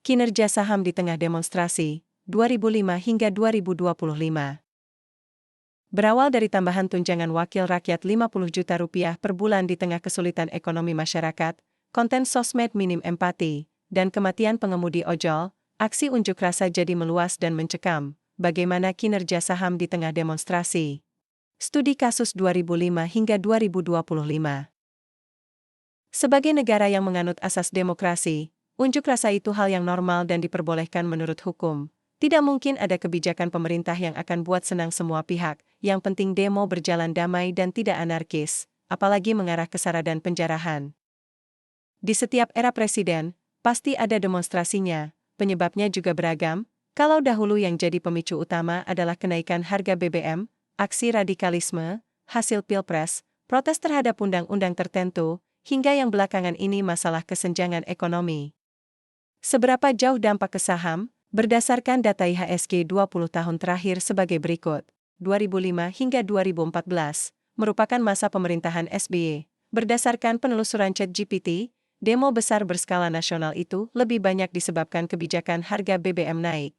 Kinerja saham di tengah demonstrasi, 2005 hingga 2025. Berawal dari tambahan tunjangan wakil rakyat 50 juta rupiah per bulan di tengah kesulitan ekonomi masyarakat, konten sosmed minim empati, dan kematian pengemudi ojol, aksi unjuk rasa jadi meluas dan mencekam. Bagaimana kinerja saham di tengah demonstrasi? Studi kasus 2005 hingga 2025. Sebagai negara yang menganut asas demokrasi, unjuk rasa itu hal yang normal dan diperbolehkan menurut hukum. Tidak mungkin ada kebijakan pemerintah yang akan buat senang semua pihak, yang penting demo berjalan damai dan tidak anarkis, apalagi mengarah ke sara dan penjarahan. Di setiap era presiden, pasti ada demonstrasinya, penyebabnya juga beragam. Kalau dahulu yang jadi pemicu utama adalah kenaikan harga BBM, aksi radikalisme, hasil pilpres, protes terhadap undang-undang tertentu, hingga yang belakangan ini masalah kesenjangan ekonomi. Seberapa jauh dampak ke saham? Berdasarkan data IHSG 20 tahun terakhir sebagai berikut. 2005 hingga 2014 merupakan masa pemerintahan SBY. Berdasarkan penelusuran ChatGPT, demo besar berskala nasional itu lebih banyak disebabkan kebijakan harga BBM naik.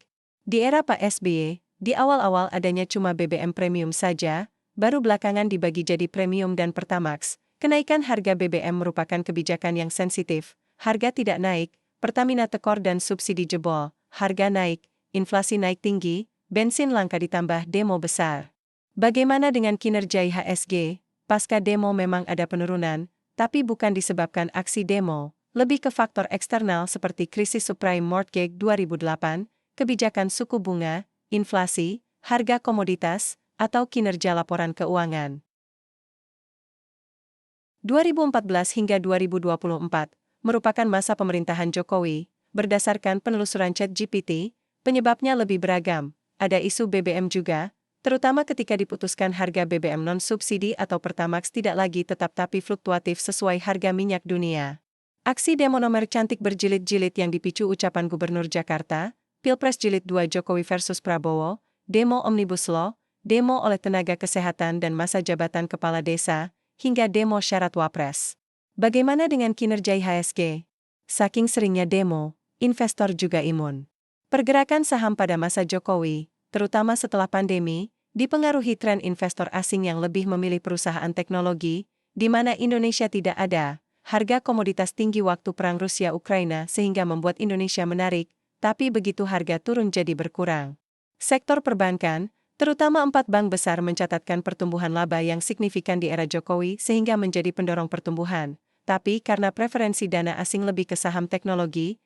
Di era Pak SBY, di awal-awal adanya cuma BBM premium saja, baru belakangan dibagi jadi premium dan Pertamax. Kenaikan harga BBM merupakan kebijakan yang sensitif, harga tidak naik, Pertamina tekor dan subsidi jebol, harga naik, inflasi naik tinggi, bensin langka ditambah demo besar. Bagaimana dengan kinerja IHSG? Pasca demo memang ada penurunan, tapi bukan disebabkan aksi demo, lebih ke faktor eksternal seperti krisis subprime mortgage 2008, kebijakan suku bunga, inflasi, harga komoditas, atau kinerja laporan keuangan. 2014 hingga 2024 merupakan masa pemerintahan Jokowi. Berdasarkan penelusuran ChatGPT, penyebabnya lebih beragam. Ada isu BBM juga, terutama ketika diputuskan harga BBM non-subsidi atau Pertamax tidak lagi tetap tapi fluktuatif sesuai harga minyak dunia. Aksi demo nomor cantik berjilid-jilid yang dipicu ucapan Gubernur Jakarta, Pilpres Jilid 2 Jokowi versus Prabowo, demo Omnibus Law, demo oleh tenaga kesehatan dan masa jabatan kepala desa, hingga demo syarat Wapres. Bagaimana dengan kinerja IHSG? Saking seringnya demo, investor juga imun. Pergerakan saham pada masa Jokowi, terutama setelah pandemi, dipengaruhi tren investor asing yang lebih memilih perusahaan teknologi, di mana Indonesia tidak ada, harga komoditas tinggi waktu perang Rusia-Ukraina sehingga membuat Indonesia menarik, tapi begitu harga turun jadi berkurang. Sektor perbankan, terutama 4 bank besar mencatatkan pertumbuhan laba yang signifikan di era Jokowi sehingga menjadi pendorong pertumbuhan. Tapi karena preferensi dana asing lebih ke saham teknologi,